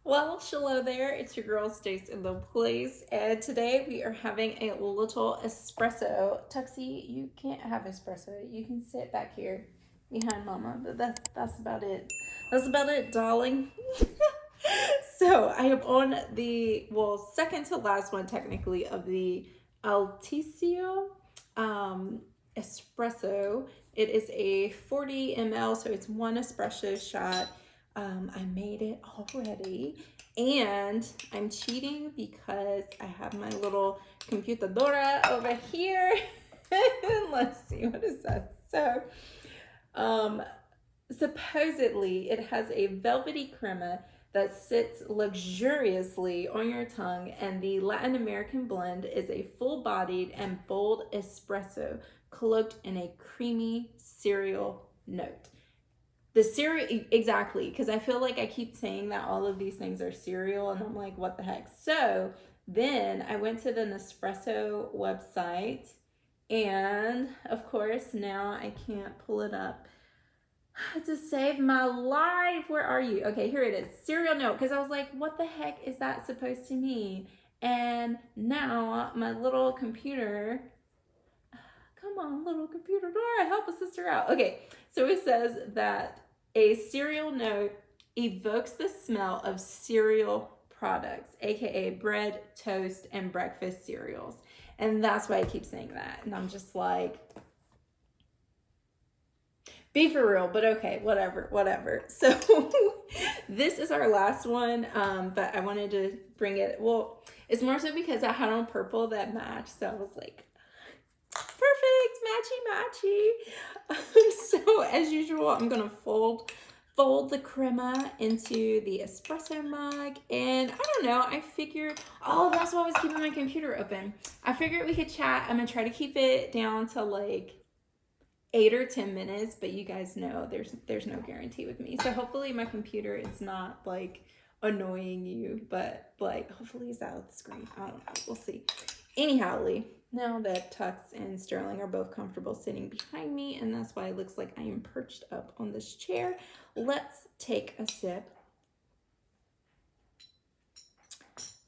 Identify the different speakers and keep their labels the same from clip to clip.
Speaker 1: Well, hello there. It's your girl StaceNthePlace, and today we are having a little espresso. Tuxie, you can't have espresso. You can sit back here behind Mama, but that's about it. That's about it, darling. So I am on the second to last one technically of the Altissio Espresso. It is a 40 ml, so it's one espresso shot. I made it already, and I'm cheating because I have my little computadora over here. Let's see, what is that? So, um, supposedly it has a velvety crema that sits luxuriously on your tongue, and the Latin American blend is a full-bodied and bold espresso cloaked in a creamy cereal note. The cereal, exactly, because I feel like I keep saying that all of these things are cereal, and I'm like, what the heck? So then I went to the Nespresso website, and of course, now I can't pull it up to save my life. Where are you? Okay, here it is. Cereal note, because I was like, what the heck is that supposed to mean? And now my little computer, come on, little computer, Dora, help a sister out. Okay, so it says that a cereal note evokes the smell of cereal products, aka bread, toast, and breakfast cereals. And that's why I keep saying that. And I'm just like, be for real, but okay, whatever. So this is our last one, but I wanted to bring it. Well, it's more so because I had on purple that matched, so I was like, perfect, matchy. So as usual, I'm gonna fold the crema into the espresso mug, and I don't know, I figured, oh, that's why I was keeping my computer open. I figured we could chat. I'm gonna try to keep it down to like 8 or 10 minutes, but you guys know there's no guarantee with me. So hopefully my computer is not like annoying you, but like hopefully it's out of the screen. I don't know. We'll see. Anyhow, Lee, now that Tux and Sterling are both comfortable sitting behind me, and that's why it looks like I am perched up on this chair, let's take a sip.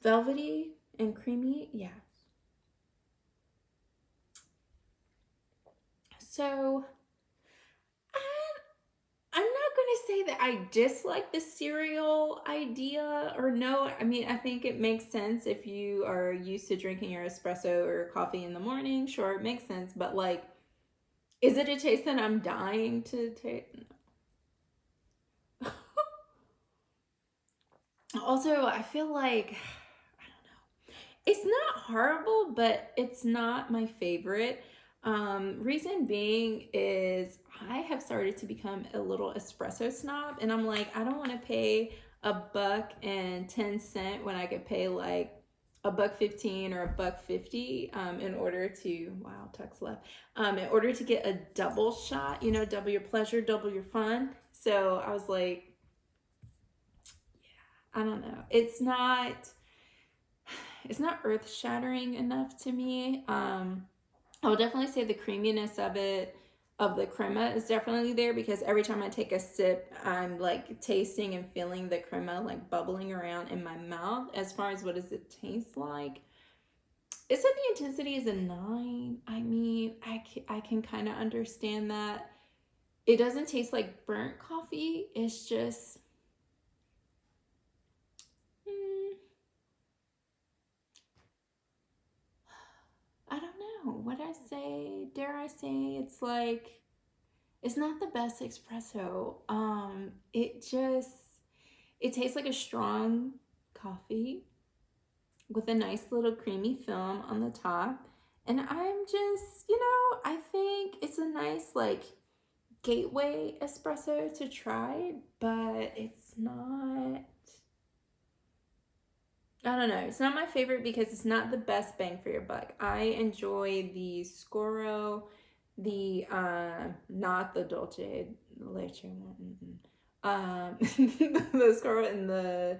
Speaker 1: Velvety and creamy, yeah. So I'm not going to say that I dislike the cereal idea or no. I mean, I think it makes sense if you are used to drinking your espresso or coffee in the morning. Sure, it makes sense. But like, is it a taste that I'm dying to taste? No. Also, I feel like, I don't know. It's not horrible, but it's not my favorite. Reason being is I have started to become a little espresso snob, and I'm like, I don't want to pay $1.10 when I could pay like $1.15 or $1.50 in order to, wow, Tux left, in order to get a double shot, you know, double your pleasure, double your fun. So I was like, I don't know. It's not earth shattering enough to me. I would definitely say the creaminess of it, of the crema, is definitely there, because every time I take a sip, I'm like tasting and feeling the crema like bubbling around in my mouth. As far as what does it taste like, it said the intensity is a 9. I mean, I can kind of understand that. It doesn't taste like burnt coffee. It's just, I don't know. What I say? Dare I say it's like, it's not the best espresso. It tastes like a strong coffee with a nice little creamy film on the top. And I'm just, I think it's a nice like gateway espresso to try, but it's not, I don't know. It's not my favorite because it's not the best bang for your buck. I enjoy the Scoro, the not the Dolce Leche one. The Scoro and the,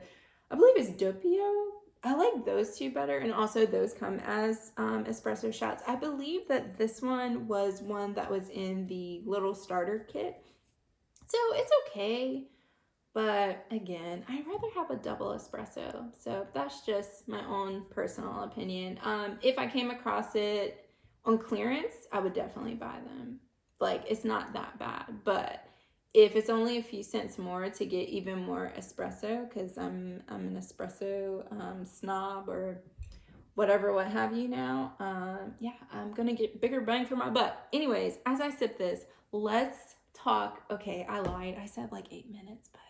Speaker 1: I believe it's Doppio. I like those two better, and also those come as espresso shots. I believe that this one was one that was in the little starter kit, so it's okay. But again, I'd rather have a double espresso. So that's just my own personal opinion. If I came across it on clearance, I would definitely buy them. Like, it's not that bad. But if it's only a few cents more to get even more espresso, because I'm an espresso snob or whatever, what have you now, yeah, I'm gonna get bigger bang for my buck. Anyways, as I sip this, let's talk. Okay, I lied. I said like 8 minutes, but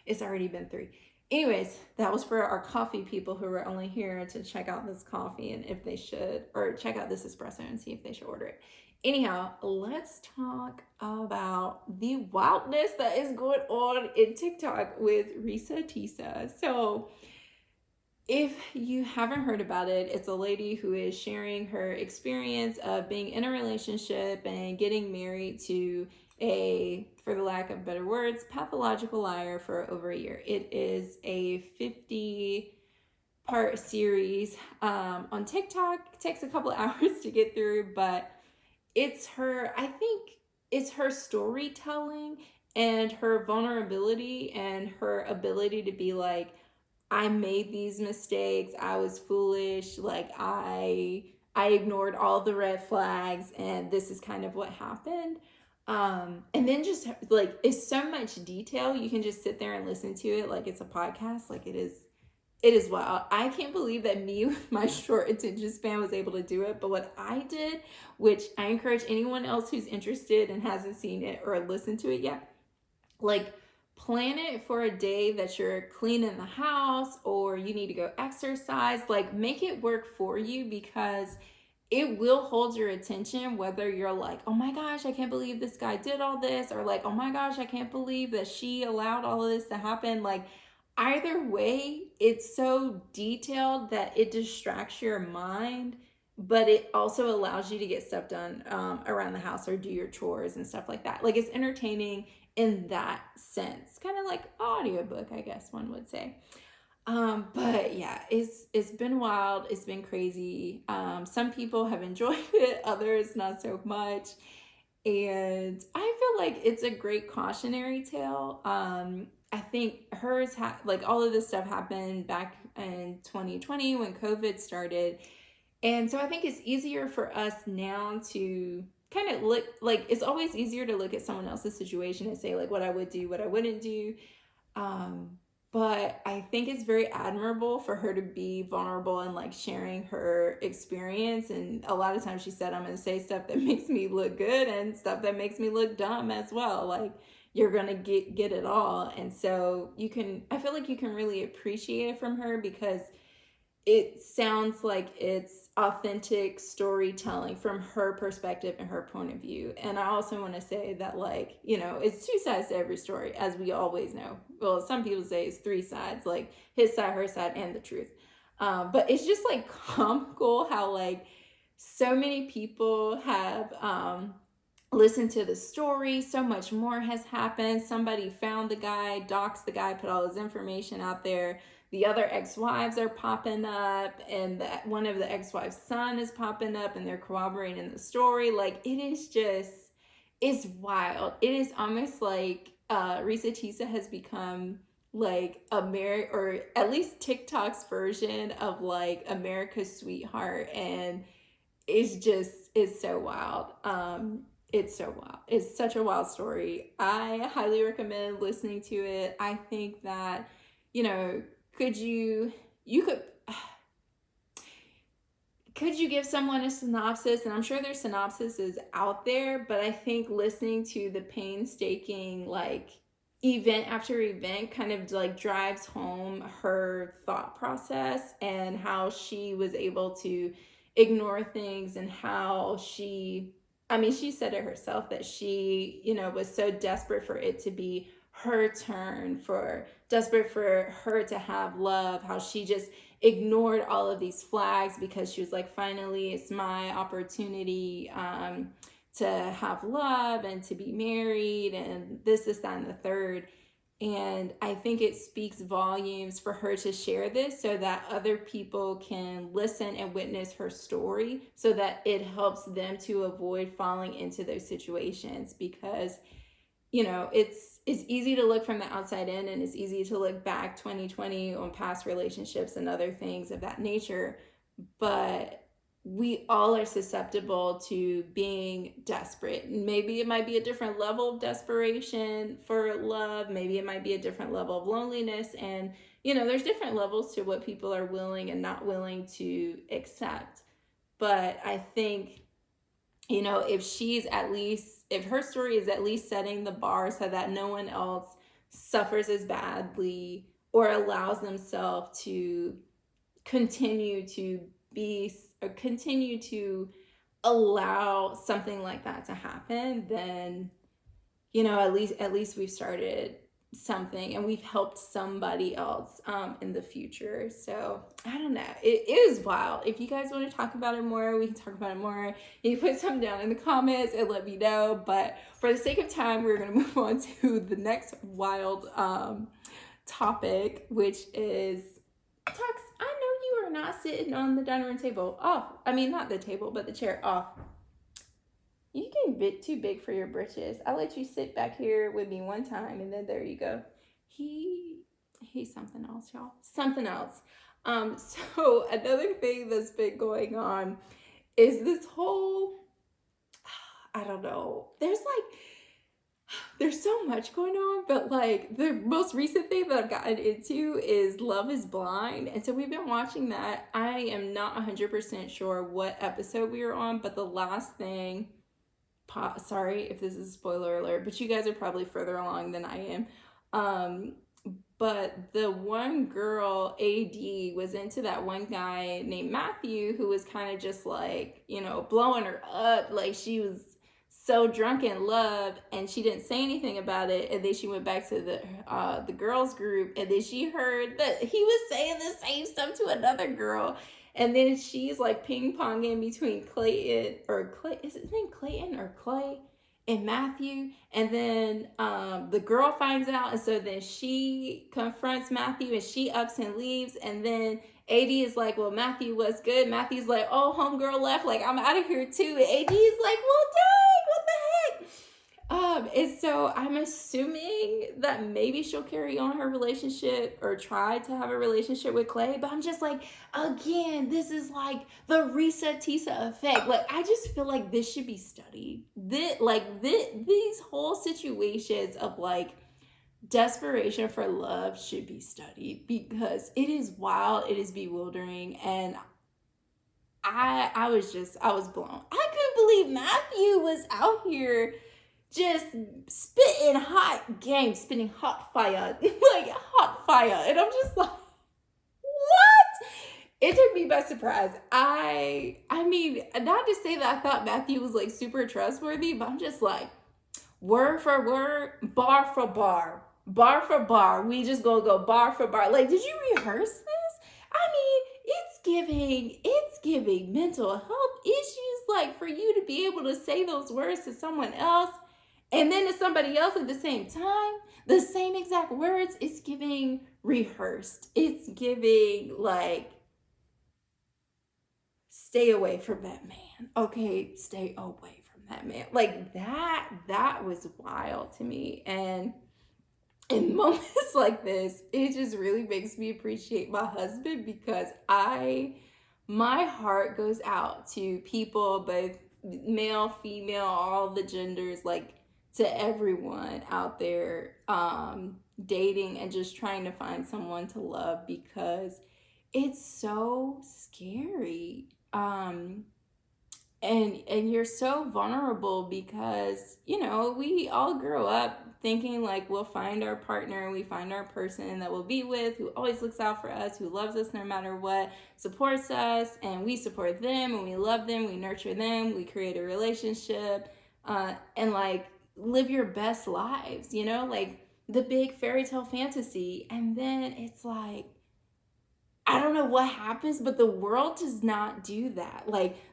Speaker 1: it's already been 3. Anyways, that was for our coffee people who were only here to check out this coffee and if they should, or check out this espresso and see if they should order it. Anyhow, let's talk about the wildness that is going on in TikTok with Reesa Tessa. So, if you haven't heard about it, it's a lady who is sharing her experience of being in a relationship and getting married to a, for the lack of better words, pathological liar for over a year. It is a 50-part series on TikTok. It takes a couple hours to get through, but it's her, I think it's her storytelling and her vulnerability and her ability to be like, I made these mistakes. I was foolish. Like I ignored all the red flags and this is kind of what happened. And then just like, it's so much detail. You can just sit there and listen to it like it's a podcast. Like it is wild. I can't believe that me with my short attention span was able to do it. But what I did, which I encourage anyone else who's interested and hasn't seen it or listened to it yet, like, plan it for a day that you're cleaning the house or you need to go exercise. Like, make it work for you because it will hold your attention, whether you're like, oh my gosh, I can't believe this guy did all this, or like, oh my gosh, I can't believe that she allowed all of this to happen. Like, either way, it's so detailed that it distracts your mind, but it also allows you to get stuff done around the house or do your chores and stuff like that. Like, it's entertaining in that sense, kind of like audiobook, I guess one would say. But yeah, it's been wild. It's been crazy. Some people have enjoyed it, others not so much. And I feel like it's a great cautionary tale. I think hers like all of this stuff happened back in 2020 when COVID started. And so I think it's easier for us now to kind of look, like, it's always easier to look at someone else's situation and say like what I would do, what I wouldn't do. But I think it's very admirable for her to be vulnerable and like sharing her experience. And a lot of times she said, I'm going to say stuff that makes me look good and stuff that makes me look dumb as well. Like, you're going to get it all. And so I feel like you can really appreciate it from her because it sounds like it's authentic storytelling from her perspective and her point of view. And I also want to say that, like, you know, it's 2 sides to every story, as we always know. Well, some people say it's 3 sides, like his side, her side, and the truth. But it's just like comical how like so many people have listened to the story. So much more has happened. Somebody found the guy, doxed the guy, put all his information out there. The other ex-wives are popping up, and one of the ex-wives' son is popping up, and they're corroborating the story. Like, it is just, it's wild. It is almost like Reesa Tessa has become like or at least TikTok's version of like America's Sweetheart, and it's so wild. It's so wild. It's such a wild story. I highly recommend listening to it. I think that, you know, could you give someone a synopsis? And I'm sure there's synopsises out there, but I think listening to the painstaking, like, event after event kind of like drives home her thought process and how she was able to ignore things, and how she said it herself that she, you know, was so desperate for it to be her turn, desperate for her to have love, how she just ignored all of these flags because she was like, finally, it's my opportunity to have love and to be married and this, that, and the third. And I think it speaks volumes for her to share this so that other people can listen and witness her story, so that it helps them to avoid falling into those situations. Because, you know, it's it's easy to look from the outside in, and it's easy to look back 2020 on past relationships and other things of that nature. But we all are susceptible to being desperate. Maybe it might be a different level of desperation for love. Maybe it might be a different level of loneliness. And, there's different levels to what people are willing and not willing to accept. But I think, if her story is at least setting the bar so that no one else suffers as badly or allows themselves to continue to allow something like that to happen, then, at least we've started something and we've helped somebody else in the future. So I don't know, it is wild. If you guys want to talk about it more, we can talk about it more. You can put something down in the comments and let me know. But for the sake of time, we're going to move on to the next wild topic, which is talks. I know you are not sitting on the dining room table. Not the table, but the chair. You getting a bit too big for your britches. I let you sit back here with me one time, and then there you go. He's something else, y'all. Something else. So another thing that's been going on is this whole, I don't know. There's so much going on, but the most recent thing that I've gotten into is Love is Blind. And so we've been watching that. I am not 100% sure what episode we were on, but the last thing, sorry if this is a spoiler alert, but you guys are probably further along than I am. But the one girl, AD, was into that one guy named Matthew, who was kind of just blowing her up. She was so drunk in love, and she didn't say anything about it. And then she went back to the girls group, and then she heard that he was saying the same stuff to another girl. And then she's ping-ponging between is his name Clayton or Clay and Matthew. And then the girl finds out, and so then she confronts Matthew, and she ups and leaves. And then AD is like, well, Matthew was good. Matthew's like, oh, homegirl left. I'm out of here too. And AD is like, well, dang, what the heck? And so I'm assuming that maybe she'll carry on her relationship or try to have a relationship with Clay. But I'm just again, this is the Reesa Tessa effect. I just feel like this should be studied. These whole situations of desperation for love should be studied, because it is wild, it is bewildering, and I was blown. I couldn't believe Matthew was out here just spitting hot fire, hot fire. And I'm just what? It took me by surprise. I mean, not to say that I thought Matthew was super trustworthy, but I'm just word for word, bar for bar. Bar for bar. We just gonna go bar for bar. Did you rehearse this? I mean, it's giving mental health issues, for you to be able to say those words to someone else and then to somebody else at the same time, the same exact words. It's giving rehearsed. It's giving stay away from that man. Okay, stay away from that man. That was wild to me. And in moments like this, it just really makes me appreciate my husband, because my heart goes out to people, both male, female, all the genders, to everyone out there dating and just trying to find someone to love, because it's so scary. And you're so vulnerable, because we all grow up thinking we'll find our partner, we find our person that we'll be with, who always looks out for us, who loves us no matter what, supports us, and we support them, and we love them, we nurture them, we create a relationship, and live your best lives, the big fairy tale fantasy. And then it's I don't know what happens, but the world does not do that.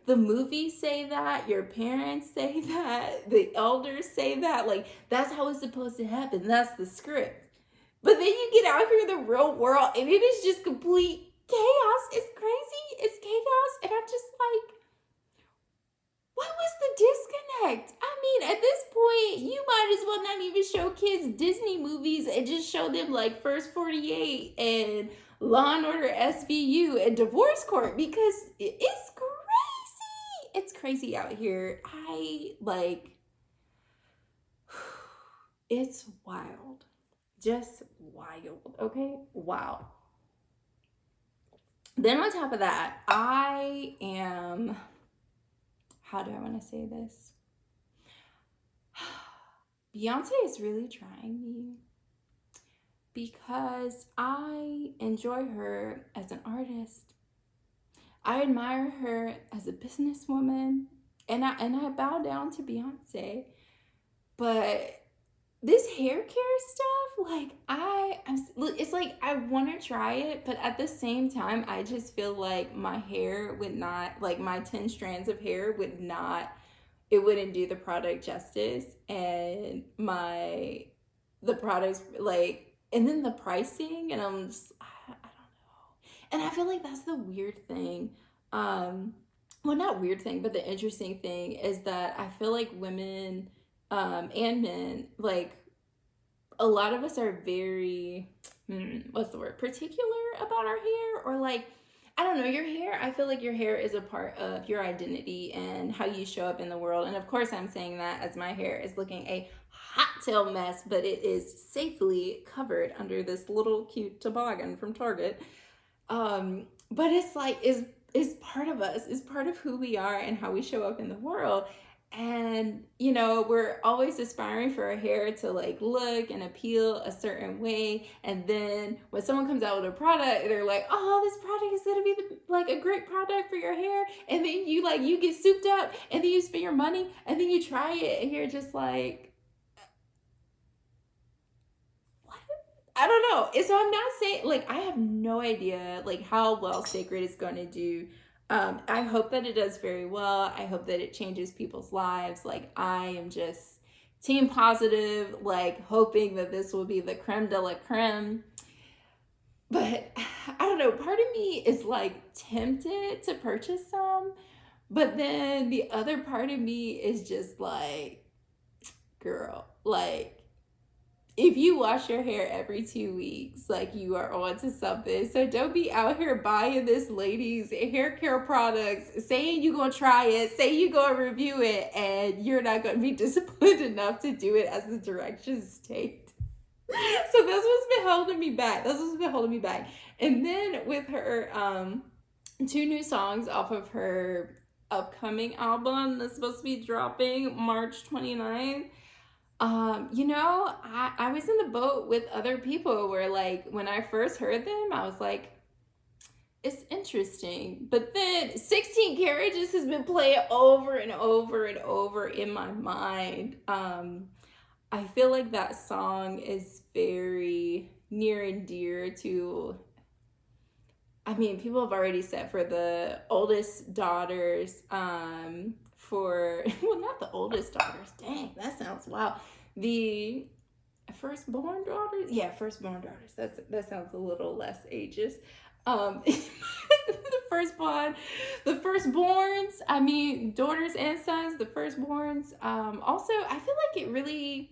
Speaker 1: The movies say that, your parents say that, the elders say that. That's how it's supposed to happen. That's the script. But then you get out here in the real world, and it is just complete chaos. It's crazy. It's chaos. And I'm just what was the disconnect? I mean, at this point, you might as well not even show kids Disney movies and just show them like First 48 and Law and Order SVU and Divorce Court, because it's crazy. It's crazy out here. It's wild. Just wild, okay? Wow. Then on top of that, I am, how do I want to say this? Beyonce is really trying me, because I enjoy her as an artist. I admire her as a businesswoman, and I bow down to Beyonce. But this hair care stuff, like it's like I want to try it, but at the same time, I just feel like my hair would not, like my 10 strands of hair would not, it wouldn't do the product justice, and the products, like, and then the pricing, and I'm just, I don't know. And I feel like that's the weird thing. Well, not weird thing, but the interesting thing is that I feel like women and men, like, a lot of us are very, what's the word, particular about our hair, or like, I don't know, your hair, I feel like your hair is a part of your identity and how you show up in the world. And of course I'm saying that as my hair is looking a hot tail mess, but it is safely covered under this little cute toboggan from Target. But it's like, is part of us, is part of who we are and how we show up in the world. And, you know, we're always aspiring for our hair to like look and appeal a certain way. And then when someone comes out with a product, they're like, oh, this product is going to be like a great product for your hair. And then you get souped up, and then you spend your money, and then you try it, and you're just like, what? I don't know. And so I'm not saying, like, I have no idea like how well Cecred is going to do. I hope that it does very well. I hope that it changes people's lives. Like, I am just team positive, like hoping that this will be the creme de la creme. But I don't know, part of me is like tempted to purchase some, but then the other part of me is just like, girl, like, if you wash your hair every 2 weeks, like, you are on to something. So don't be out here buying this lady's hair care products, saying you're going to try it, say you're going to review it, and you're not going to be disciplined enough to do it as the directions state. So that's what's been holding me back. And then with her 2 new songs off of her upcoming album that's supposed to be dropping March 29th, you know, I was in the boat with other people where, like, when I first heard them, I was like, it's interesting. But then 16 Carriages has been playing over and over and over in my mind. I feel like that song is very near and dear to, I mean, people have already said for the oldest daughters, well, not the oldest daughters, dang, that sounds wild. The firstborn daughters? Yeah, firstborn daughters. That sounds a little less ageist. The firstborns, I mean, daughters and sons, the firstborns. Also, I feel like it really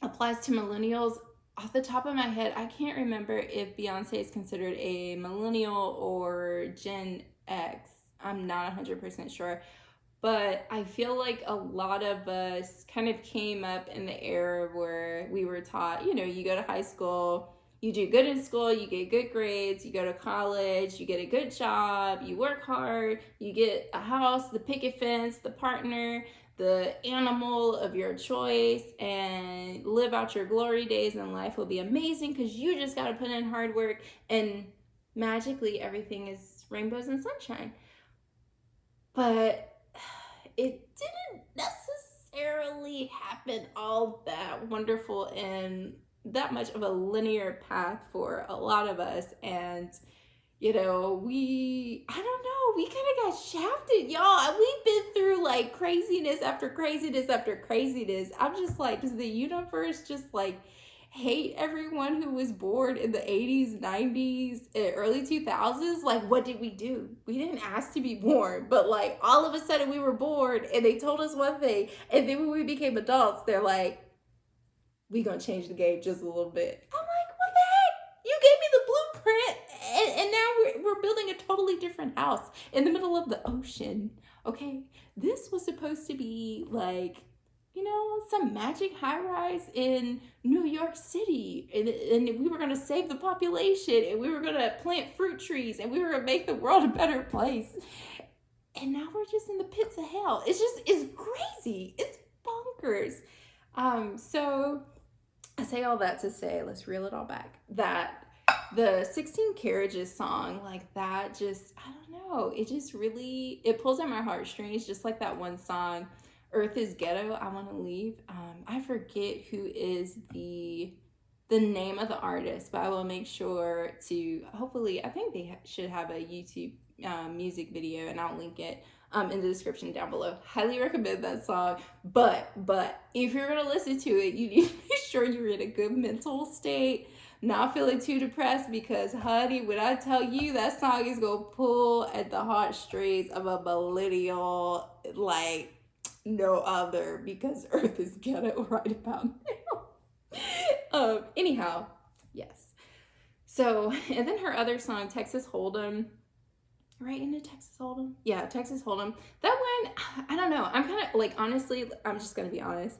Speaker 1: applies to millennials. Off the top of my head, I can't remember if Beyonce is considered a millennial or Gen X. I'm not 100% sure. But I feel like a lot of us kind of came up in the era where we were taught, you know, you go to high school, you do good in school, you get good grades, you go to college, you get a good job, you work hard, you get a house, the picket fence, the partner, the animal of your choice, and live out your glory days, and life will be amazing because you just got to put in hard work, and magically everything is rainbows and sunshine. But it didn't necessarily happen all that wonderful and that much of a linear path for a lot of us. And, you know, we kind of got shafted, y'all. We've been through like craziness after craziness after craziness. I'm just like, does the universe just like hate everyone who was born in the 80s, 90s, and early 2000s. Like, what did we do? We didn't ask to be born, but like all of a sudden we were born and they told us one thing. And then when we became adults, they're like, we gonna change the game just a little bit. I'm like, what the heck? You gave me the blueprint, and now we're building a totally different house in the middle of the ocean. Okay, this was supposed to be like, you know, some magic high rise in New York City, and we were gonna save the population, and we were gonna plant fruit trees, and we were gonna make the world a better place. And now we're just in the pits of hell. It's crazy. It's bonkers. So I say all that to say, let's reel it all back, that the 16 Carriages song, like that, just, I don't know, it just really, it pulls at my heartstrings, just like that one song, Earth is Ghetto, I Want to Leave. I forget who is the name of the artist, but I will make sure to, hopefully, I think they should have a YouTube music video, and I'll link it in the description down below. Highly recommend that song. But if you're gonna listen to it, you need to make sure you're in a good mental state, not feeling too depressed, because honey, when I tell you that song is gonna pull at the heartstrings of a millennial like no other, because Earth is Ghetto right about now. Anyhow, yes. So, and then her other song, Texas Hold'em. Right into Texas Hold'em? Yeah, Texas Hold'em. That one, I don't know. I'm kind of like, honestly, I'm just going to be honest.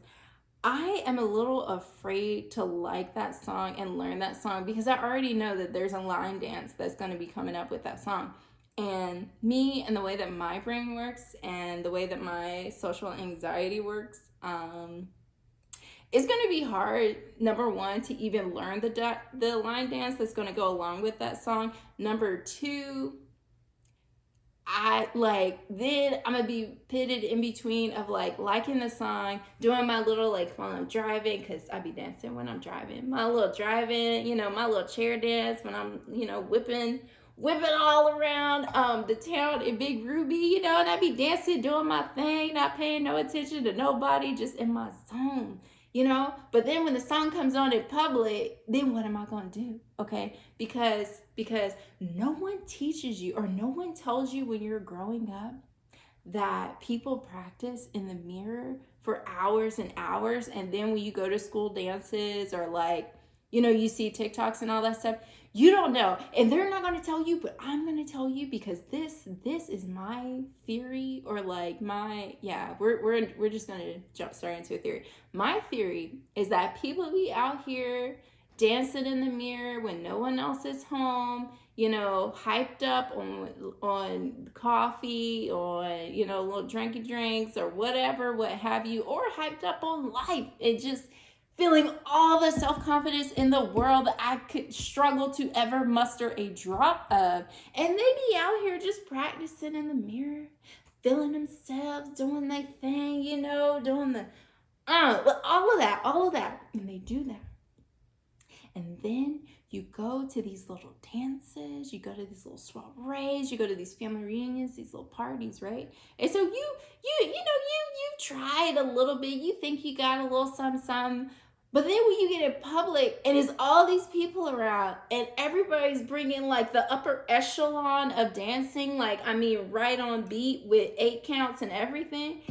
Speaker 1: I am a little afraid to like that song and learn that song, because I already know that there's a line dance that's going to be coming up with that song. And me and the way that my brain works and the way that my social anxiety works, it's going to be hard, number one, to even learn the line dance that's going to go along with that song. Number two, then I'm gonna be pitted in between of like liking the song, doing my little like while I'm driving, because I be dancing when I'm driving, my little driving, you know, my little chair dance when I'm, you know, whipping all around the town in Big Ruby, you know, and I be dancing, doing my thing, not paying no attention to nobody, just in my zone, you know. But then when the song comes on in public, then what am I gonna do? Okay, because no one teaches you, or no one tells you when you're growing up, that people practice in the mirror for hours and hours, and then when you go to school dances, or like, you know, you see TikToks and all that stuff, you don't know, and they're not going to tell you, but I'm going to tell you, because this is my theory, or like my, yeah, we're just going to jump straight into a theory. My theory is that people be out here dancing in the mirror when no one else is home, you know, hyped up on coffee, or, you know, little drinky drinks or whatever, what have you, or hyped up on life, and just feeling all the self-confidence in the world that I could struggle to ever muster a drop of. And they be out here just practicing in the mirror, feeling themselves, doing their thing, you know, doing the all of that. And they do that. And then you go to these little dances, you go to these little soirees, you go to these family reunions, these little parties, right? And so you tried a little bit, you think you got a little something, but then when you get in public and it's all these people around and everybody's bringing like the upper echelon of dancing, like, I mean, right on beat with 8 counts and everything,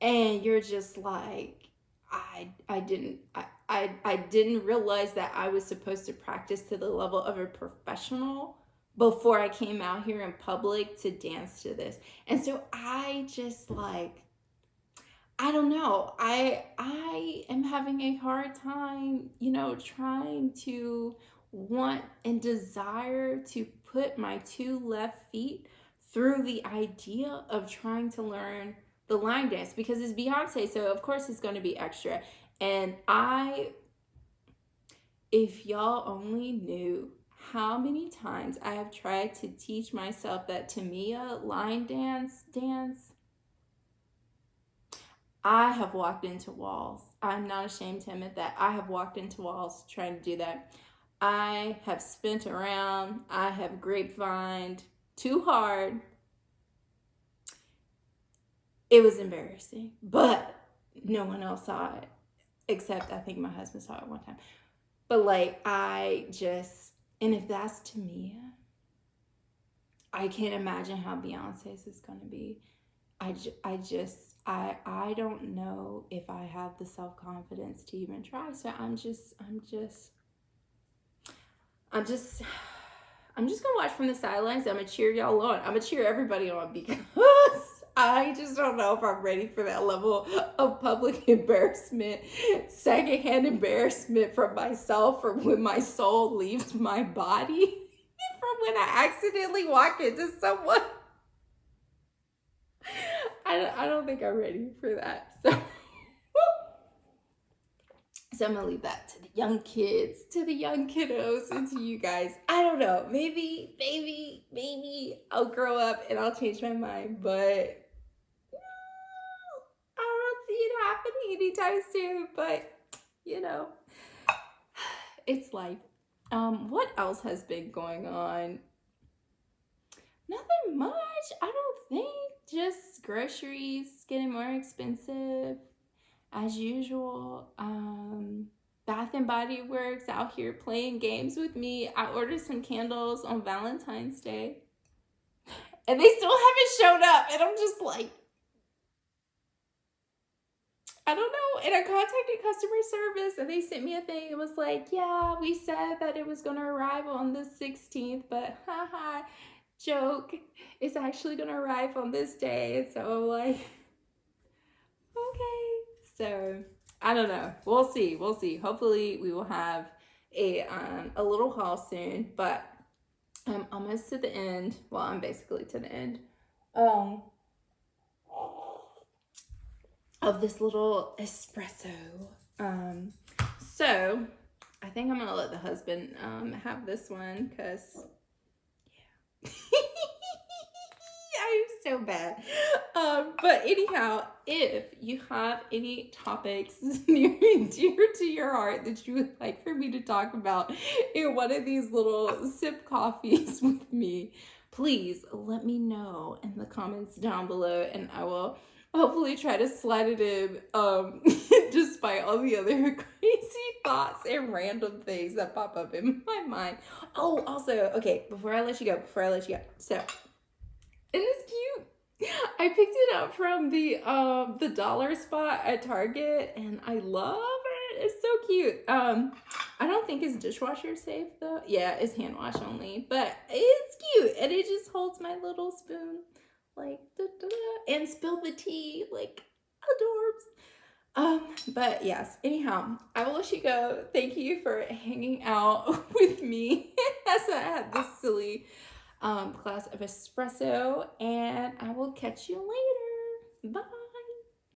Speaker 1: and you're just like, I didn't realize that I was supposed to practice to the level of a professional before I came out here in public to dance to this. And so I just like, I don't know. I am having a hard time, you know, trying to want and desire to put my 2 left feet through the idea of trying to learn the line dance, because it's Beyonce, so of course it's going to be extra. And if y'all only knew how many times I have tried to teach myself that Tamia line dance, I have walked into walls. I'm not ashamed to admit that. I have walked into walls trying to do that. I have spent around. I have grapevined too hard. It was embarrassing, but no one else saw it, except I think my husband saw it one time. But like, and if that's Tamia, I can't imagine how Beyonce's is going to be. I don't know if I have the self-confidence to even try. So I'm just gonna watch from the sidelines. I'm gonna cheer y'all on. I'm gonna cheer everybody on because I just don't know if I'm ready for that level of public embarrassment, secondhand embarrassment from myself, from when my soul leaves my body, from when I accidentally walk into someone. I don't think I'm ready for that. So I'm gonna leave that to the young kids, to the young kiddos, and to you guys. I don't know. Maybe I'll grow up and I'll change my mind, but I don't see it happening anytime soon. But you know, it's life. What else has been going on? Nothing much. I don't think. Just groceries getting more expensive as usual. Bath and Body Works out here playing games with me. I ordered some candles on Valentine's Day and they still haven't showed up, and I'm just like, I don't know. And I contacted customer service and they sent me a thing. It was like, yeah, we said that it was going to arrive on the 16th, but haha, joke, it's actually going to arrive on this day. And so I'm like, okay. So I don't know. We'll see. Hopefully we will have a little haul soon, but I'm almost to the end. Well, I'm basically to the end of this little espresso. So I think I'm gonna let the husband have this one because yeah. I'm so bad. But anyhow, if you have any topics near and dear to your heart that you would like for me to talk about in one of these little sip coffees with me, please let me know in the comments down below, and I will hopefully try to slide it in despite all the other crazy thoughts and random things that pop up in my mind. Oh, also, okay, before I let you go, so isn't this cute? I picked it up from the dollar spot at Target, and I love it. It's so cute. I don't think it's dishwasher safe though. Yeah, it's hand wash only, but it's cute, and it just holds my little spoon, like and spill the tea, like adorbs. But yes, anyhow, I will let you go. Thank you for hanging out with me as I had this silly glass of espresso, and I will catch you later. Bye.